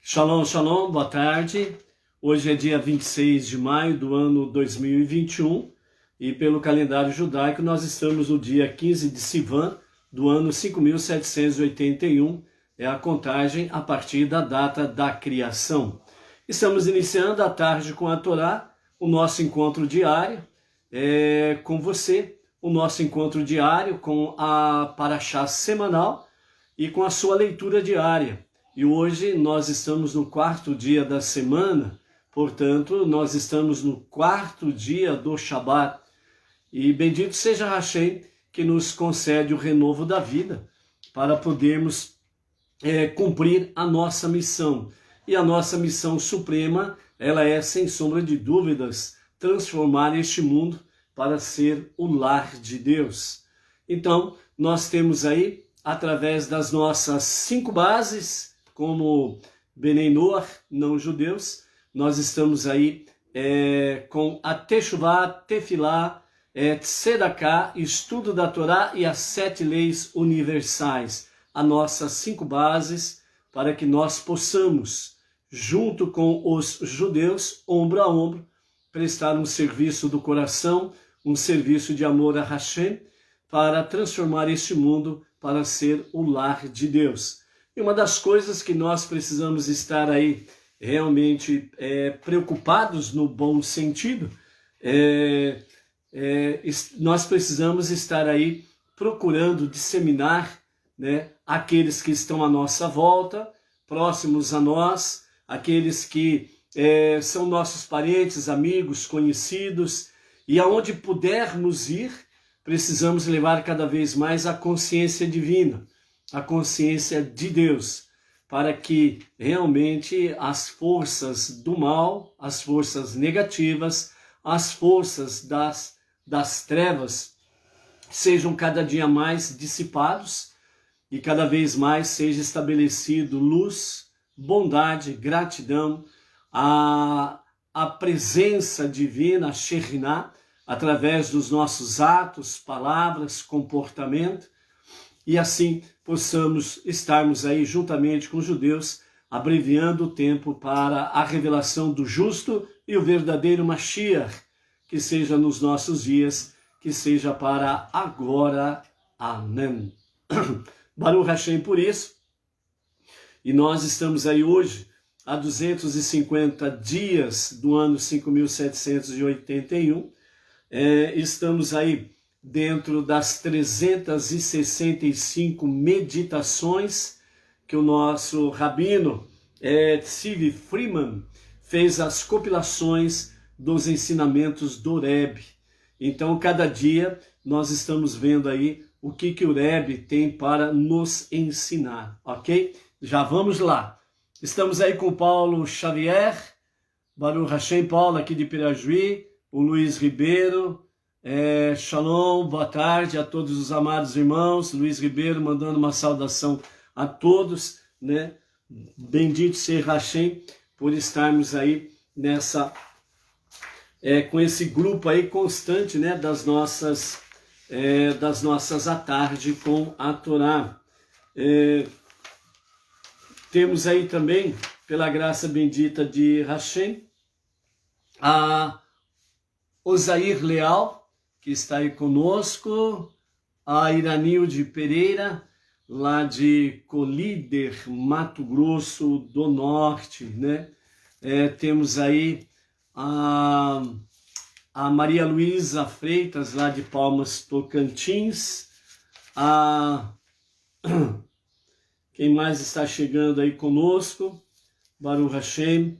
Shalom, shalom, boa tarde. Hoje é dia 26 de maio do ano 2021 e pelo calendário judaico nós estamos no dia 15 de Sivan do ano 5781, é a contagem a partir da data da criação. Estamos iniciando a tarde com a Torá, o nosso encontro diário com você, o nosso encontro diário com a Parashá semanal e com a sua leitura diária. E hoje nós estamos no quarto dia da semana, portanto, nós estamos no quarto dia do Shabat. E bendito seja Hashem que nos concede o renovo da vida para podermos cumprir a nossa missão. E a nossa missão suprema, ela é, sem sombra de dúvidas, transformar este mundo para ser o lar de Deus. Então, nós temos aí, através das nossas 5 bases, como Benei Noach, não judeus, nós estamos aí com a Teshuvah, Tefilá, Tzedaká, estudo da Torá e as 7 leis universais. As nossas 5 bases para que nós possamos, junto com os judeus, ombro a ombro, prestar um serviço do coração, um serviço de amor a Hashem, para transformar este mundo para ser o lar de Deus. E uma das coisas que nós precisamos estar aí realmente preocupados no bom sentido, nós precisamos estar aí procurando disseminar, né, aqueles que estão à nossa volta, próximos a nós, aqueles que são nossos parentes, amigos, conhecidos, e aonde pudermos ir, precisamos levar cada vez mais a consciência divina, a consciência de Deus, para que realmente as forças do mal, as forças negativas, as forças das trevas sejam cada dia mais dissipados e cada vez mais seja estabelecido luz, bondade, gratidão, a presença divina, a Shekhinah, através dos nossos atos, palavras, comportamento, e assim possamos estarmos aí juntamente com os judeus, abreviando o tempo para a revelação do justo e o verdadeiro Mashiach, que seja nos nossos dias, que seja para agora. Amém. Baruch Hashem por isso. E nós estamos aí hoje, há 250 dias do ano 5781, estamos aí dentro das 365 meditações que o nosso rabino Tzvi Freeman fez as compilações dos ensinamentos do Rebbe. Então, cada dia nós estamos vendo aí o que o Rebbe tem para nos ensinar, ok? Já vamos lá. Estamos aí com o Paulo Xavier, Baruch Hashem, Paulo aqui de Pirajuí, o Luiz Ribeiro. Shalom, boa tarde a todos os amados irmãos. Luiz Ribeiro mandando uma saudação a todos, né? Bendito seja Hashem por estarmos aí nessa, com esse grupo aí constante, né? Das nossas à tarde com a Torá. Temos aí também, pela graça bendita de Hashem, a Osair Leal, que está aí conosco, a Iranilde Pereira, lá de Colíder, Mato Grosso do Norte, né? Temos aí a Maria Luísa Freitas, lá de Palmas, Tocantins, quem mais está chegando aí conosco? Baruch Hashem,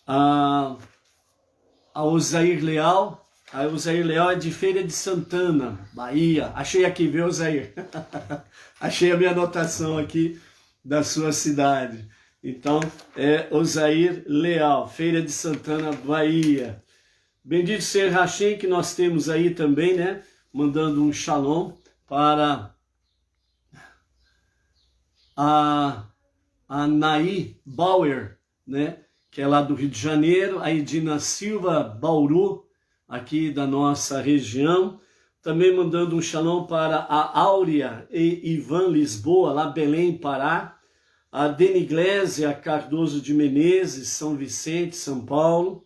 a Osair Leal. A Osair Leal é de Feira de Santana, Bahia. Achei aqui, viu, Osair? Achei a minha anotação aqui da sua cidade. Então, Osair Leal, Feira de Santana, Bahia. Bendito seja Hashem, que nós temos aí também, né? Mandando um shalom para a Naí Bauer, né? Que é lá do Rio de Janeiro. A Edina Silva Bauru, aqui da nossa região. Também mandando um shalom para a Áurea e Ivan Lisboa, lá Belém, Pará. A Deniglésia Cardoso de Menezes, São Vicente, São Paulo.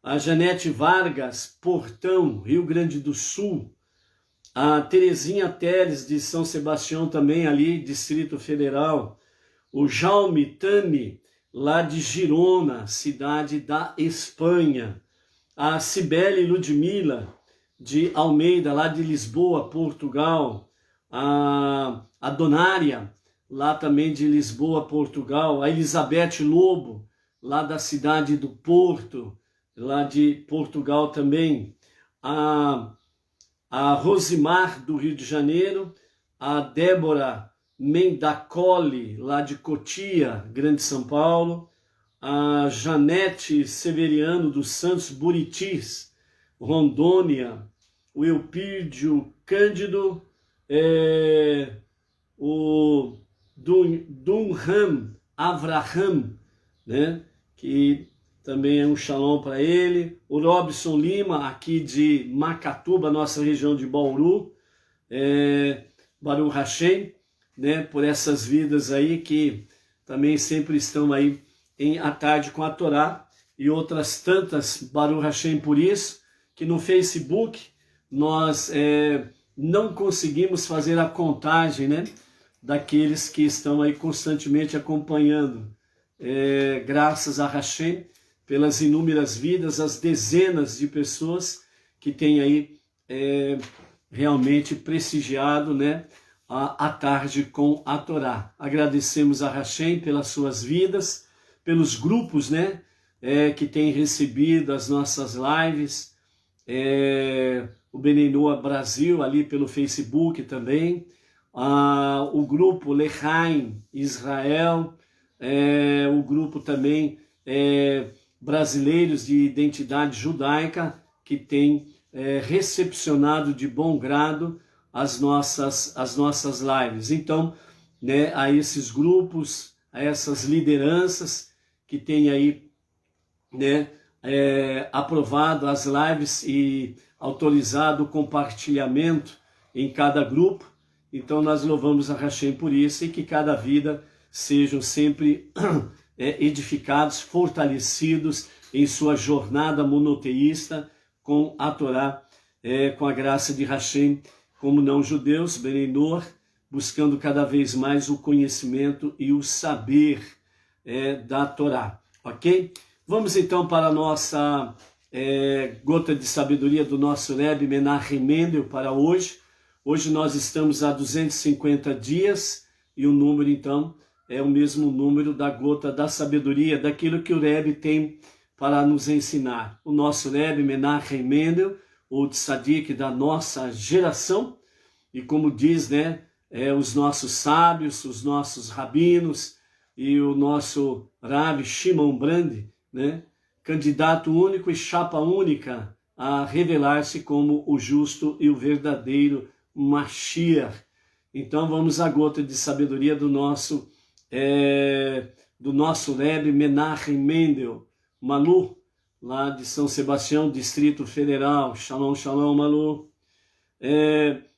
A Janete Vargas, Portão, Rio Grande do Sul. A Terezinha Teles, de São Sebastião, também ali, Distrito Federal. O Jaume Tani, lá de Girona, cidade da Espanha. A Cibele Ludmila, de Almeida, lá de Lisboa, Portugal. A Donária, lá também de Lisboa, Portugal. A Elizabeth Lobo, lá da cidade do Porto, lá de Portugal também. A Rosimar, do Rio de Janeiro. A Débora Mendacoli, lá de Cotia, Grande São Paulo. A Janete Severiano dos Santos Buritis, Rondônia. O Eupídio Cândido, o Dunham Avraham, né? Que também é um shalom para ele. O Robson Lima, aqui de Macatuba, nossa região de Bauru, Baruch Hashem, né? Por essas vidas aí que também sempre estão aí à tarde com a Torá, e outras tantas, Baruch Hashem, por isso, que no Facebook nós não conseguimos fazer a contagem, né, daqueles que estão aí constantemente acompanhando. Graças a Hashem, pelas inúmeras vidas, as dezenas de pessoas que têm aí realmente prestigiado, né, a tarde com a Torá. Agradecemos a Hashem pelas suas vidas, pelos grupos, né, que têm recebido as nossas lives, o Beninoa Brasil, ali pelo Facebook também, o grupo Lechaim Israel, o grupo também Brasileiros de Identidade Judaica, que tem recepcionado de bom grado as nossas lives. Então, né, a esses grupos, a essas lideranças que têm aí, né, aprovado as lives e autorizado o compartilhamento em cada grupo. Então nós louvamos a Hashem por isso, e que cada vida sejam sempre edificados, fortalecidos em sua jornada monoteísta com a Torá, com a graça de Hashem, como não judeus, Benenor, buscando cada vez mais o conhecimento e o saber da Torá, ok? Vamos então para a nossa gota de sabedoria do nosso Rebbe Menachem Mendel para hoje. Hoje nós estamos a 250 dias e o número então é o mesmo número da gota da sabedoria, daquilo que o Rebbe tem para nos ensinar. O nosso Rebbe Menachem Mendel, o tzadik da nossa geração, e como diz, né, os nossos sábios, os nossos rabinos e o nosso Rabi Shimon Brand, né, candidato único e chapa única a revelar-se como o justo e o verdadeiro Mashiach. Então vamos à gota de sabedoria do nosso Rebbe Menachem Mendel, Malu, lá de São Sebastião, Distrito Federal. Shalom, shalom, Malu.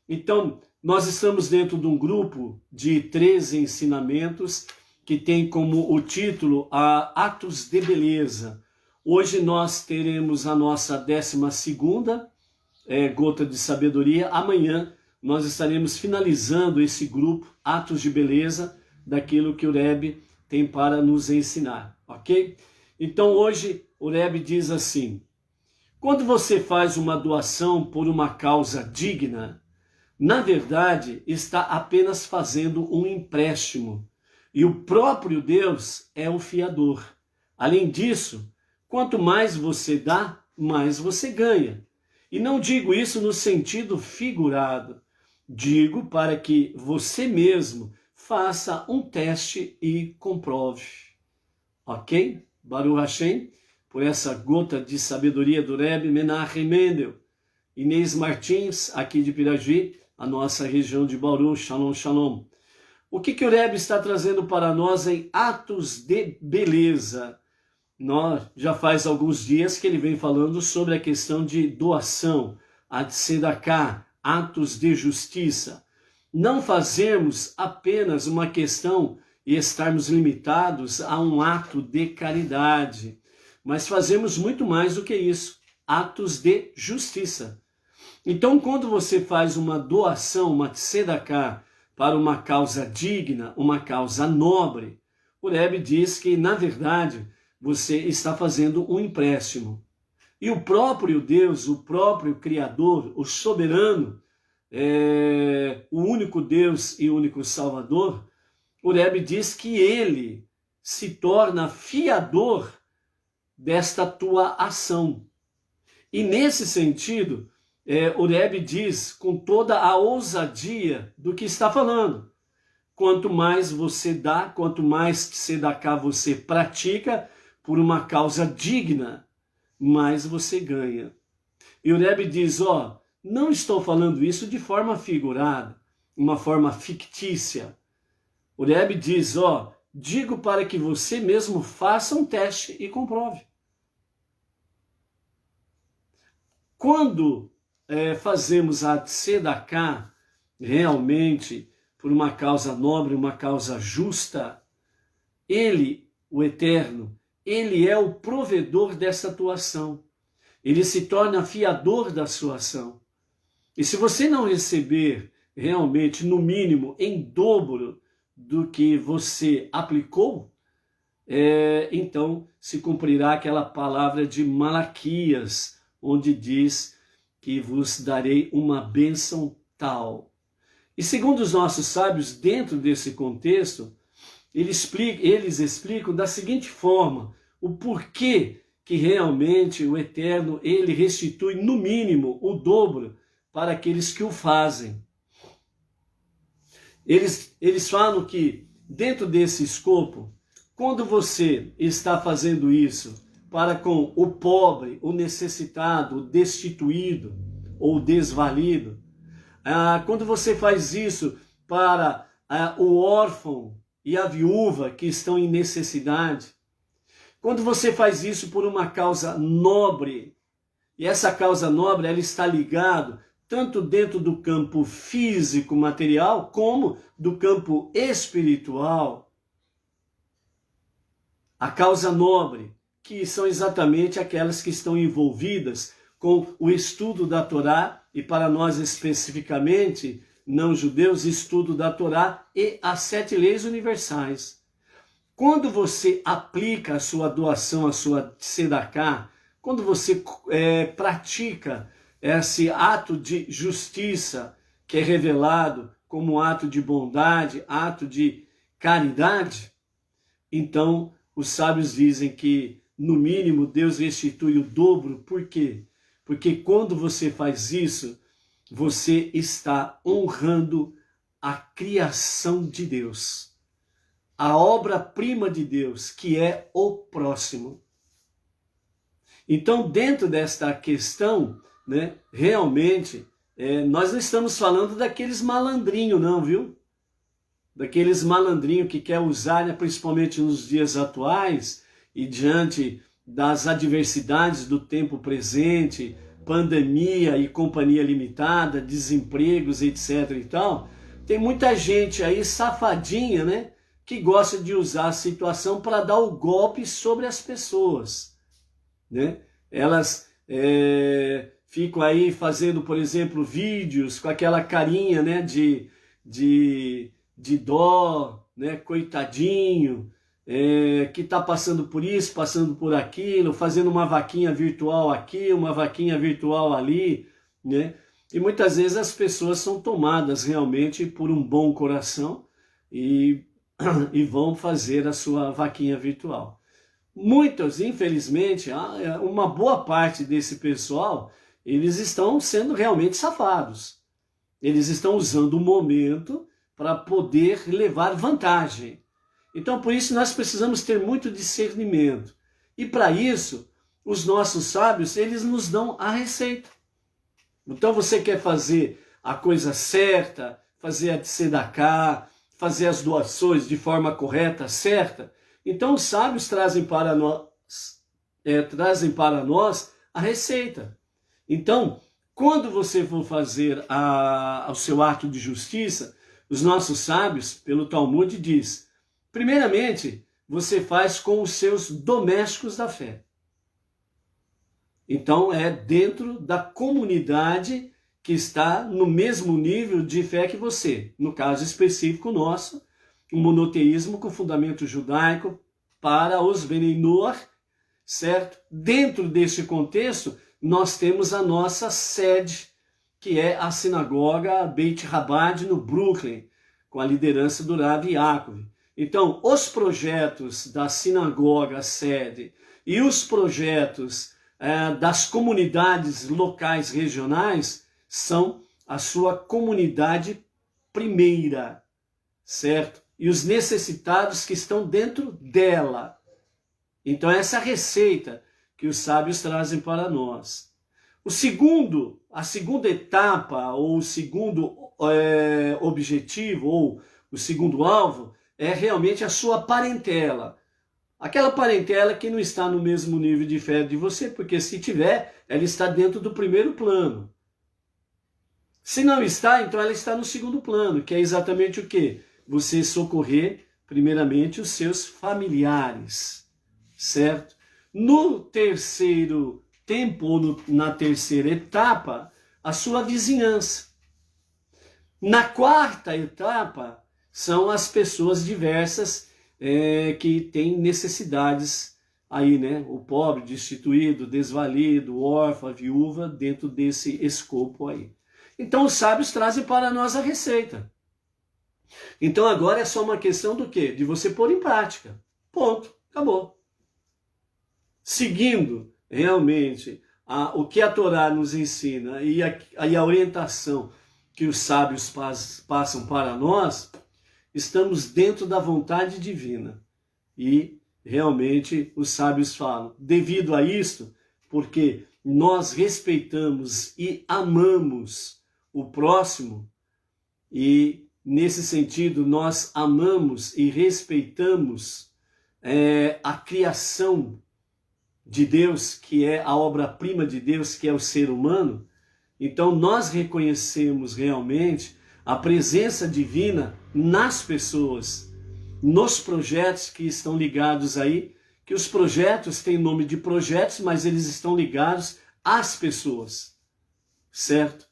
Então, nós estamos dentro de um grupo de 13 ensinamentos que tem como o título Atos de Beleza. Hoje nós teremos a nossa 12ª gota de sabedoria. Amanhã nós estaremos finalizando esse grupo, Atos de Beleza, daquilo que o Rebbe tem para nos ensinar, ok? Então hoje o Rebbe diz assim: quando você faz uma doação por uma causa digna, na verdade está apenas fazendo um empréstimo, e o próprio Deus é o fiador. Além disso, quanto mais você dá, mais você ganha. E não digo isso no sentido figurado, digo para que você mesmo faça um teste e comprove. Ok? Baruch Hashem, por essa gota de sabedoria do Rebbe Menachem Mendel. Inês Martins, aqui de Pirajuí, a nossa região de Bauru. Shalom, shalom. O que o Rebbe está trazendo para nós em Atos de Beleza? Já faz alguns dias que ele vem falando sobre a questão de doação, a tzedakah, atos de justiça. Não fazermos apenas uma questão e estarmos limitados a um ato de caridade, mas fazemos muito mais do que isso, atos de justiça. Então, quando você faz uma doação, uma tzedakah, para uma causa digna, uma causa nobre, o Rebbe diz que, na verdade, você está fazendo um empréstimo. E o próprio Deus, o próprio Criador, o soberano, o único Deus e único Salvador, o Rebbe diz que ele se torna fiador desta tua ação. E nesse sentido, o Rebbe diz com toda a ousadia do que está falando. Quanto mais você dá, quanto mais tzedakah você pratica por uma causa digna, mais você ganha. E o Rebbe diz, não estou falando isso de forma figurada, uma forma fictícia. O Rebbe diz, digo para que você mesmo faça um teste e comprove. Quando fazemos a tzedakah realmente por uma causa nobre, uma causa justa, ele, o Eterno, ele é o provedor dessa tua ação. Ele se torna fiador da sua ação. E se você não receber realmente, no mínimo, em dobro do que você aplicou, então se cumprirá aquela palavra de Malaquias, onde diz que vos darei uma bênção tal. E segundo os nossos sábios, dentro desse contexto, eles explicam da seguinte forma, o porquê que realmente o Eterno, ele restitui no mínimo o dobro para aqueles que o fazem. Eles falam que dentro desse escopo, quando você está fazendo isso para com o pobre, o necessitado, o destituído ou desvalido, quando você faz isso para o órfão e a viúva que estão em necessidade, quando você faz isso por uma causa nobre, e essa causa nobre ela está ligada tanto dentro do campo físico, material, como do campo espiritual, a causa nobre, que são exatamente aquelas que estão envolvidas com o estudo da Torá, e para nós especificamente, não judeus, estudo da Torá e as 7 leis universais. Quando você aplica a sua doação, a sua tzedakah, quando você pratica esse ato de justiça que é revelado como ato de bondade, ato de caridade, então os sábios dizem que, no mínimo, Deus restitui o dobro. Por quê? Porque quando você faz isso, você está honrando a criação de Deus, a obra-prima de Deus, que é o próximo. Então, dentro desta questão, realmente, nós não estamos falando daqueles malandrinhos não, viu? Daqueles malandrinhos que quer usar, principalmente nos dias atuais, e diante das adversidades do tempo presente, pandemia e companhia limitada, desempregos, etc. e tal, tem muita gente aí safadinha, que gosta de usar a situação para dar o golpe sobre as pessoas, Elas ficam aí fazendo, por exemplo, vídeos com aquela carinha, de dó, coitadinho, que está passando por isso, passando por aquilo, fazendo uma vaquinha virtual aqui, uma vaquinha virtual ali, E muitas vezes as pessoas são tomadas realmente por um bom coração e vão fazer a sua vaquinha virtual. Muitos, infelizmente, uma boa parte desse pessoal, eles estão sendo realmente safados. Eles estão usando o momento para poder levar vantagem. Então, por isso, nós precisamos ter muito discernimento. E para isso, os nossos sábios, eles nos dão a receita. Então, você quer fazer a coisa certa, fazer a tzedakah, fazer as doações de forma correta, certa? Então, os sábios trazem para nós a receita. Então, quando você for fazer o seu ato de justiça, os nossos sábios, pelo Talmud, diz, primeiramente, você faz com os seus domésticos da fé. Então, é dentro da comunidade que está no mesmo nível de fé que você. No caso específico nosso, o monoteísmo com fundamento judaico para os Benei Noach, certo? Dentro desse contexto, nós temos a nossa sede, que é a sinagoga Beit Chabad no Brooklyn, com a liderança do Rav Yaakov. Então, os projetos da sinagoga sede e os projetos das comunidades locais regionais são a sua comunidade primeira, certo? E os necessitados que estão dentro dela. Então, essa é a receita que os sábios trazem para nós. A segunda etapa, ou o segundo objetivo, ou o segundo alvo, é realmente a sua parentela. Aquela parentela que não está no mesmo nível de fé de você, porque se tiver, ela está dentro do primeiro plano. Se não está, então ela está no segundo plano, que é exatamente o quê? Você socorrer, primeiramente, os seus familiares, certo? No terceiro tempo, ou na terceira etapa, a sua vizinhança. Na quarta etapa, são as pessoas diversas que têm necessidades aí, né? O pobre, destituído, desvalido, o órfão, a viúva, dentro desse escopo aí. Então os sábios trazem para nós a receita. Então agora é só uma questão do quê? De você pôr em prática. Ponto. Acabou. Seguindo realmente o que a Torá nos ensina e a orientação que os sábios passam para nós, estamos dentro da vontade divina. E realmente os sábios falam, devido a isto, porque nós respeitamos e amamos o próximo, e nesse sentido nós amamos e respeitamos a criação de Deus, que é a obra-prima de Deus, que é o ser humano. Então nós reconhecemos realmente a presença divina nas pessoas, nos projetos que estão ligados aí, que os projetos têm nome de projetos, mas eles estão ligados às pessoas, certo?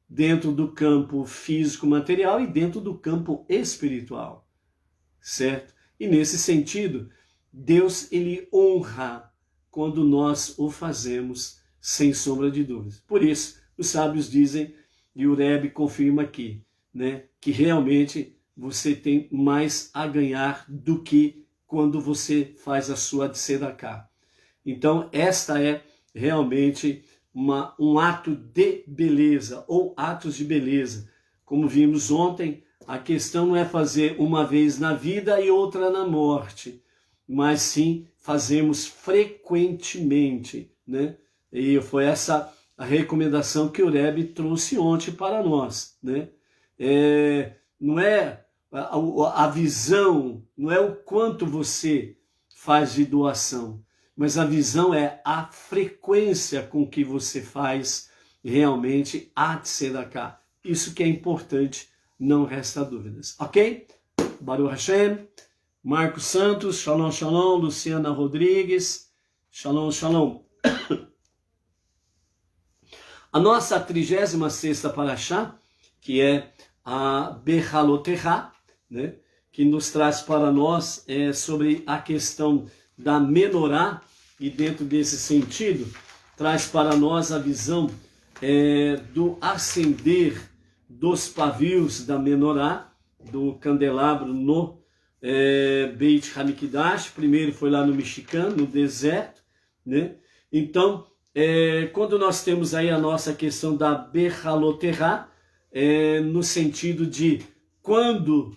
Dentro do campo físico material e dentro do campo espiritual, certo? E nesse sentido, Deus ele honra quando nós o fazemos sem sombra de dúvidas. Por isso, os sábios dizem, e o Rebbe confirma aqui, né, que realmente você tem mais a ganhar do que quando você faz a sua tzedakah. Então, esta é realmente um ato de beleza, ou atos de beleza. Como vimos ontem, a questão não é fazer uma vez na vida e outra na morte, mas sim fazemos frequentemente, né? E foi essa a recomendação que o Rebbe trouxe ontem para nós, né? Não é a visão, não é o quanto você faz de doação, mas a visão é a frequência com que você faz realmente a tzedakah. Isso que é importante, não resta dúvidas, ok? Baruch Hashem, Marcos Santos, Shalom, Shalom, Luciana Rodrigues, Shalom, Shalom. A nossa 36ª Parashá, que é a Behaloterá, né, que nos traz para nós sobre a questão da menorá, e dentro desse sentido, traz para nós a visão do acender dos pavios da menorá, do candelabro no Beit Hamikdash. Primeiro foi lá no Mexicano, no deserto, né? Então, quando nós temos aí a nossa questão da Behaloterá, no sentido de quando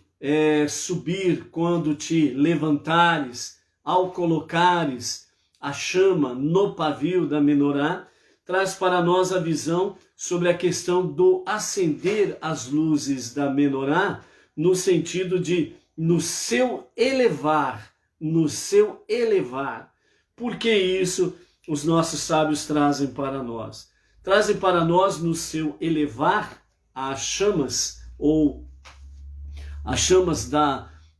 subir, quando te levantares, ao colocares a chama no pavio da menorá, traz para nós a visão sobre a questão do acender as luzes da menorá, no sentido de no seu elevar. Por que isso os nossos sábios trazem para nós? trazem para nós no seu elevar as chamas, ou as chamas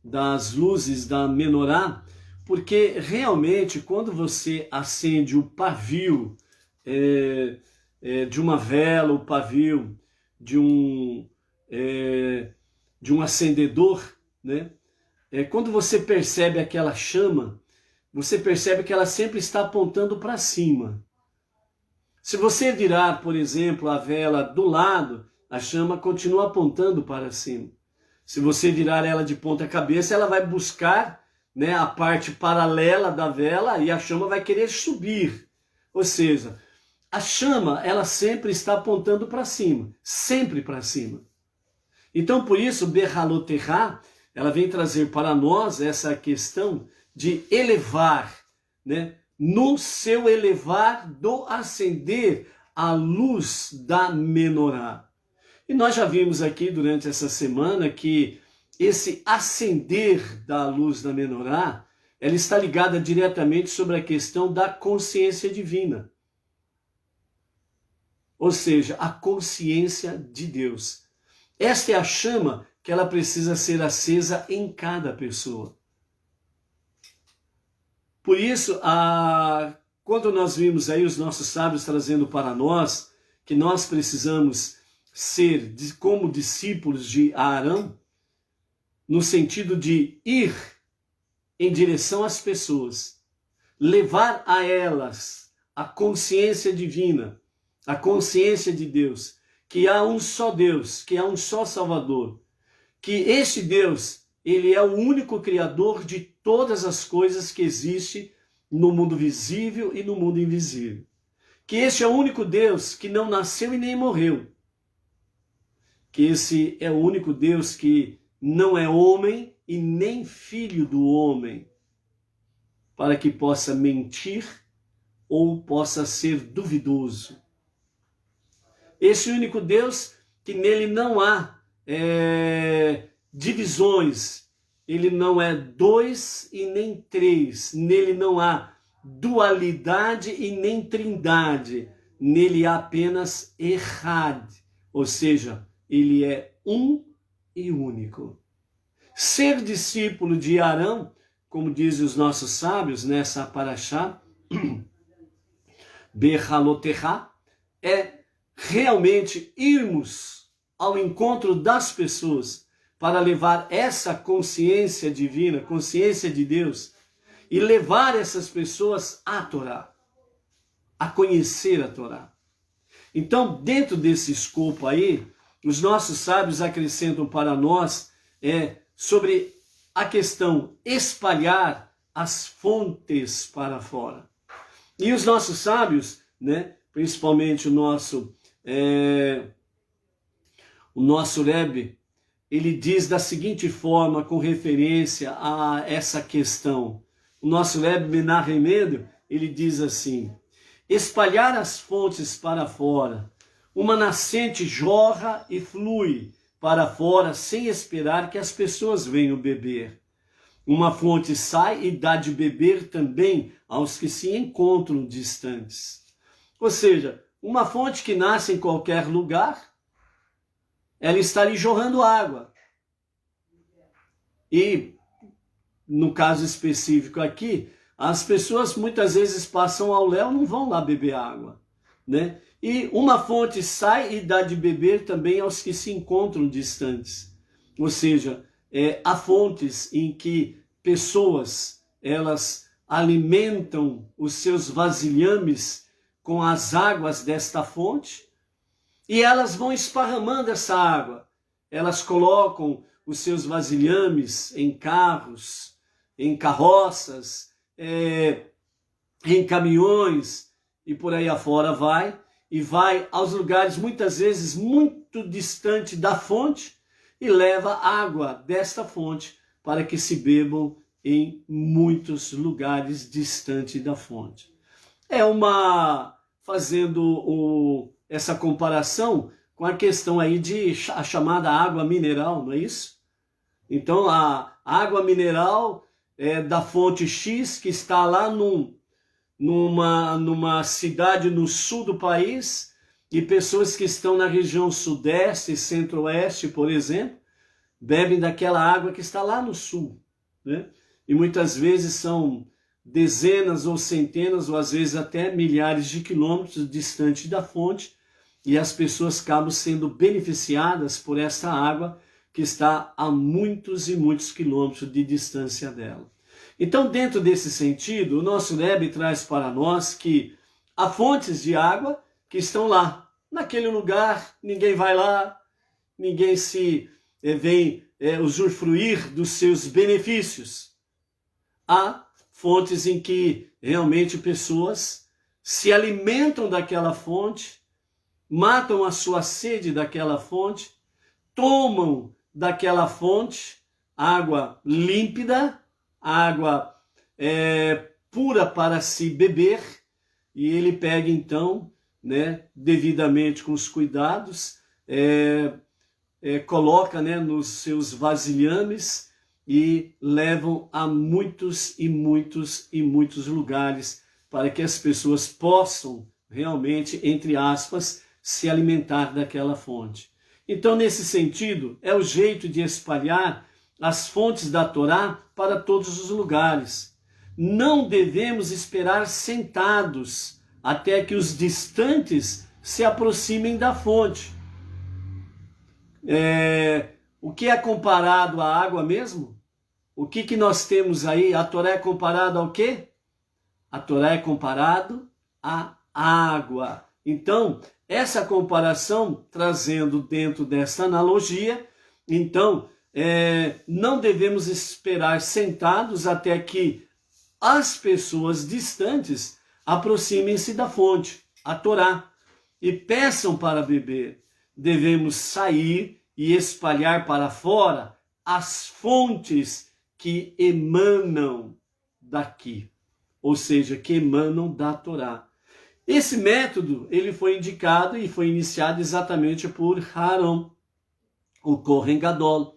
das luzes da menorá, porque realmente quando você acende o pavio de uma vela, o pavio de um acendedor, né? Quando você percebe aquela chama, você percebe que ela sempre está apontando para cima. Se você virar, por exemplo, a vela do lado, a chama continua apontando para cima. Se você virar ela de ponta cabeça, ela vai buscar, né, a parte paralela da vela e a chama vai querer subir. Ou seja, a chama, ela sempre está apontando para cima, sempre para cima. Então, por isso, Behaloterá, ela vem trazer para nós essa questão de elevar, né? No seu elevar do acender a luz da menorá. E nós já vimos aqui durante essa semana que esse acender da luz da menorá, ela está ligada diretamente sobre a questão da consciência divina. Ou seja, a consciência de Deus. Esta é a chama que ela precisa ser acesa em cada pessoa. Por isso, quando nós vimos aí os nossos sábios trazendo para nós que nós precisamos ser como discípulos de Arão, no sentido de ir em direção às pessoas, levar a elas a consciência divina, a consciência de Deus, que há um só Deus, que há um só Salvador, que este Deus, ele é o único criador de todas as coisas que existem no mundo visível e no mundo invisível. Que este é o único Deus que não nasceu e nem morreu. Que esse é o único Deus que não é homem e nem filho do homem, para que possa mentir ou possa ser duvidoso. Esse único Deus que nele não há divisões, ele não é 2 e nem 3, nele não há dualidade e nem trindade, nele há apenas Echad, ou seja, ele é um e único. Ser discípulo de Arão, como dizem os nossos sábios nessa paraxá, Behaloterá, é realmente irmos ao encontro das pessoas para levar essa consciência divina, consciência de Deus, e levar essas pessoas à Torá, a conhecer a Torá. Então, dentro desse escopo aí, os nossos sábios acrescentam para nós sobre a questão espalhar as fontes para fora. E os nossos sábios, né, principalmente o nosso Rebbe, ele diz da seguinte forma, com referência a essa questão. O nosso Rebbe Menahem Mendel, ele diz assim: espalhar as fontes para fora. Uma nascente jorra e flui para fora sem esperar que as pessoas venham beber. Uma fonte sai e dá de beber também aos que se encontram distantes. Ou seja, uma fonte que nasce em qualquer lugar, ela está ali jorrando água. E, no caso específico aqui, as pessoas muitas vezes passam ao léu, não vão lá beber água, né? E uma fonte sai e dá de beber também aos que se encontram distantes. Ou seja, há fontes em que pessoas, elas alimentam os seus vasilhames com as águas desta fonte, e elas vão esparramando essa água. Elas colocam os seus vasilhames em carros, em carroças, em caminhões, e por aí afora vai, e vai aos lugares muitas vezes muito distante da fonte, e leva água desta fonte para que se bebam em muitos lugares distantes da fonte. Fazendo essa comparação com a questão aí a chamada água mineral, não é isso? Então a água mineral da fonte X, que está lá numa cidade no sul do país, e pessoas que estão na região sudeste e centro-oeste, por exemplo, bebem daquela água que está lá no sul, né? E muitas vezes são dezenas ou centenas, ou às vezes até milhares de quilômetros distante da fonte, e as pessoas acabam sendo beneficiadas por essa água que está a muitos e muitos quilômetros de distância dela. Então, dentro desse sentido, o nosso Rebbe traz para nós que há fontes de água que estão lá, naquele lugar, ninguém vai lá, ninguém vem usufruir dos seus benefícios. Há fontes em que realmente pessoas se alimentam daquela fonte, matam a sua sede daquela fonte, tomam daquela fonte água límpida, água pura para se beber, e ele pega então, né, devidamente com os cuidados, coloca, né, nos seus vasilhames e levam a muitos e muitos e muitos lugares para que as pessoas possam realmente, entre aspas, se alimentar daquela fonte. Então, nesse sentido, é o jeito de espalhar as fontes da Torá para todos os lugares. Não devemos esperar sentados até que os distantes se aproximem da fonte. O que é comparado à água mesmo? O que nós temos aí? A Torá é comparada ao quê? A Torá é comparado à água. Então, essa comparação, trazendo dentro dessa analogia, então, não devemos esperar sentados até que as pessoas distantes aproximem-se da fonte, a Torá, e peçam para beber. Devemos sair e espalhar para fora as fontes que emanam daqui, ou seja, que emanam da Torá. Esse método ele foi indicado e foi iniciado exatamente por Harão, o Kohen Gadol,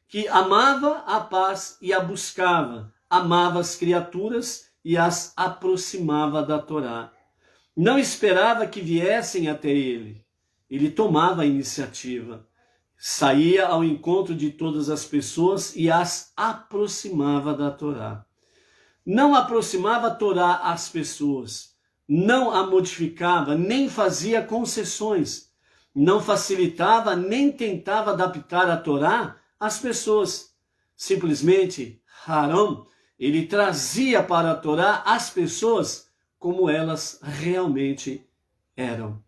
que amava a paz e a buscava, amava as criaturas e as aproximava da Torá. Não esperava que viessem até ele. Ele tomava a iniciativa, saía ao encontro de todas as pessoas e as aproximava da Torá. Não aproximava a Torá às pessoas, não a modificava, nem fazia concessões, não facilitava, nem tentava adaptar a Torá às pessoas. Simplesmente, Harão, ele trazia para a Torá as pessoas como elas realmente eram.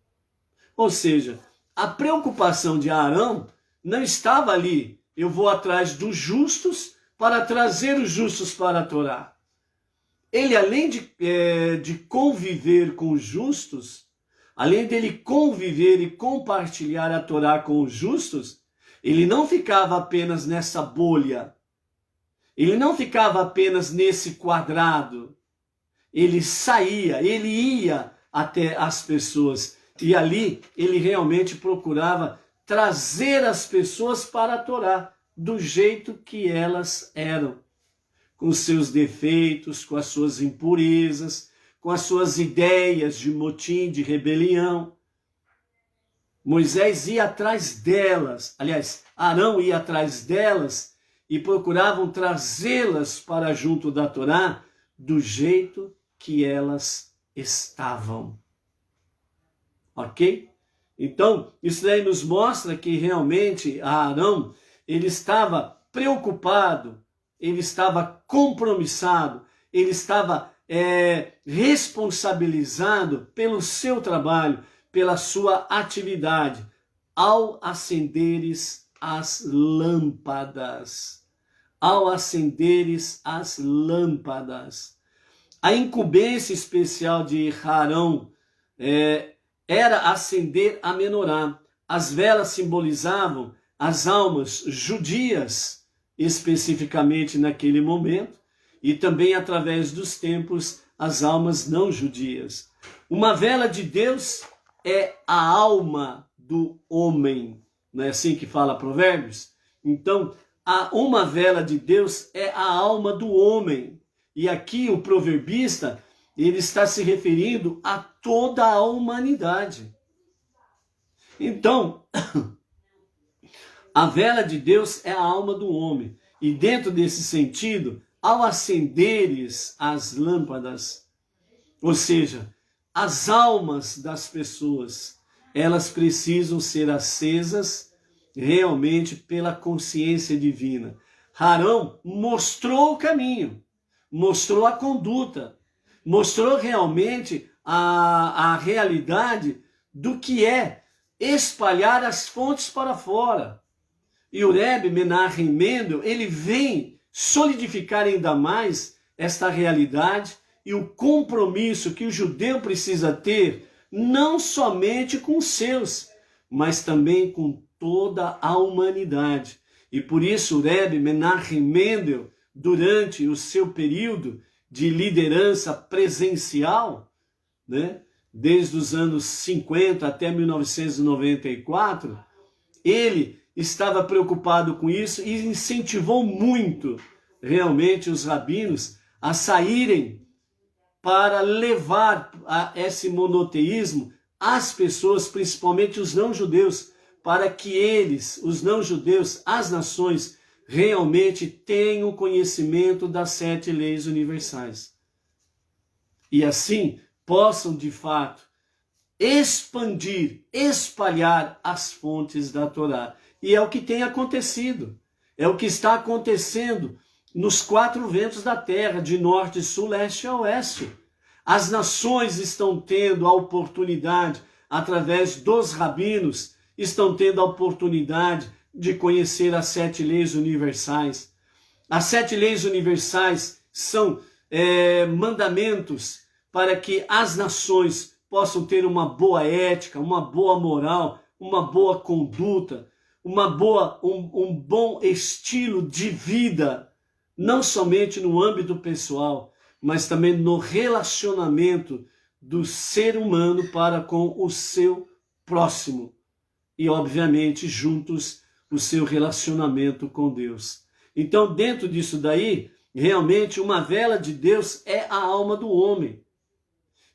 Ou seja, a preocupação de Arão não estava ali, eu vou atrás dos justos para trazer os justos para a Torá. Ele, além de conviver com os justos, além dele conviver e compartilhar a Torá com os justos, ele não ficava apenas nessa bolha, ele não ficava apenas nesse quadrado, ele saía, ele ia até as pessoas, e ali ele realmente procurava trazer as pessoas para a Torá, do jeito que elas eram, com os seus defeitos, com as suas impurezas, com as suas ideias de motim, de rebelião. Moisés ia atrás delas, aliás, Arão ia atrás delas e procuravam trazê-las para junto da Torá do jeito que elas estavam. Ok? Então, isso daí nos mostra que realmente Arão, ele estava preocupado, ele estava compromissado, ele estava responsabilizado pelo seu trabalho, pela sua atividade, ao acenderes as lâmpadas. Ao acenderes as lâmpadas. A incumbência especial de Arão era acender a menorá. As velas simbolizavam as almas judias, especificamente naquele momento, e também através dos tempos, as almas não judias. Uma vela de Deus é a alma do homem, não é assim que fala Provérbios? Então, uma vela de Deus é a alma do homem. E aqui o proverbista, ele está se referindo a toda a humanidade. Então, a vela de Deus é a alma do homem. E dentro desse sentido, ao acenderes as lâmpadas, ou seja, as almas das pessoas, elas precisam ser acesas realmente pela consciência divina. Arão mostrou o caminho, mostrou a conduta, mostrou realmente a realidade do que é espalhar as fontes para fora. E o Rebbe Menachem Mendel, ele vem solidificar ainda mais esta realidade e o compromisso que o judeu precisa ter, não somente com os seus, mas também com toda a humanidade. E por isso o Rebbe Menachem Mendel, durante o seu período de liderança presencial, né, desde os anos 50 até 1994, ele estava preocupado com isso e incentivou muito realmente os rabinos a saírem para levar a esse monoteísmo às pessoas, principalmente os não-judeus, para que eles, os não-judeus, as nações, realmente tenham conhecimento das 7 leis universais. E assim possam, de fato, expandir, espalhar as fontes da Torá. E é o que tem acontecido, é o que está acontecendo nos 4 ventos da terra, de norte, sul, leste a oeste. As nações estão tendo a oportunidade, através dos rabinos, estão tendo a oportunidade de conhecer as 7 leis universais. As 7 leis universais são mandamentos para que as nações possam ter uma boa ética, uma boa moral, uma boa conduta, um bom estilo de vida, não somente no âmbito pessoal, mas também no relacionamento do ser humano para com o seu próximo. E, obviamente, juntos, o seu relacionamento com Deus. Então, dentro disso daí, realmente, uma vela de Deus é a alma do homem.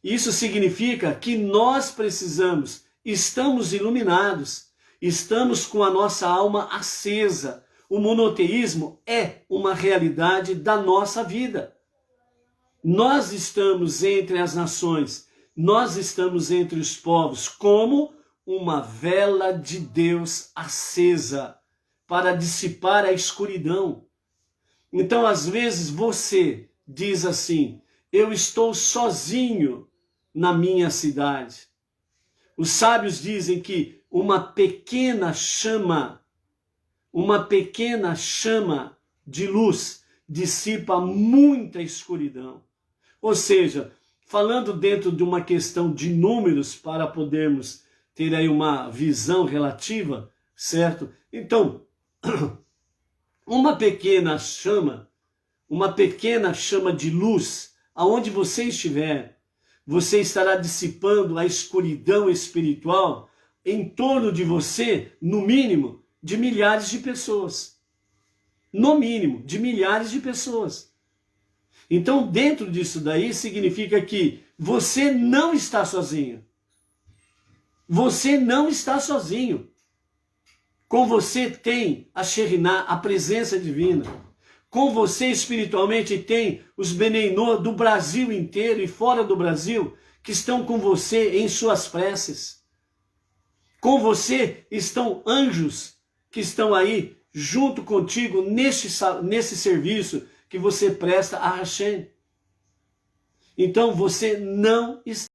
Isso significa que nós precisamos, estamos iluminados, estamos com a nossa alma acesa. O monoteísmo é uma realidade da nossa vida. Nós estamos entre as nações, nós estamos entre os povos como uma vela de Deus acesa para dissipar a escuridão. Então, às vezes, você diz assim: eu estou sozinho na minha cidade. Os sábios dizem que uma pequena chama de luz dissipa muita escuridão. Ou seja, falando dentro de uma questão de números para podermos ter aí uma visão relativa, certo? Então, uma pequena chama de luz, aonde você estiver, você estará dissipando a escuridão espiritual em torno de você, no mínimo, de milhares de pessoas. No mínimo, de milhares de pessoas. Então, dentro disso daí, significa que você não está sozinho. Você não está sozinho. Com você tem a Shekhinah, a presença divina. Com você espiritualmente tem os Beneinô do Brasil inteiro e fora do Brasil, que estão com você em suas preces. Com você estão anjos que estão aí junto contigo nesse serviço que você presta a Hashem. Então você não está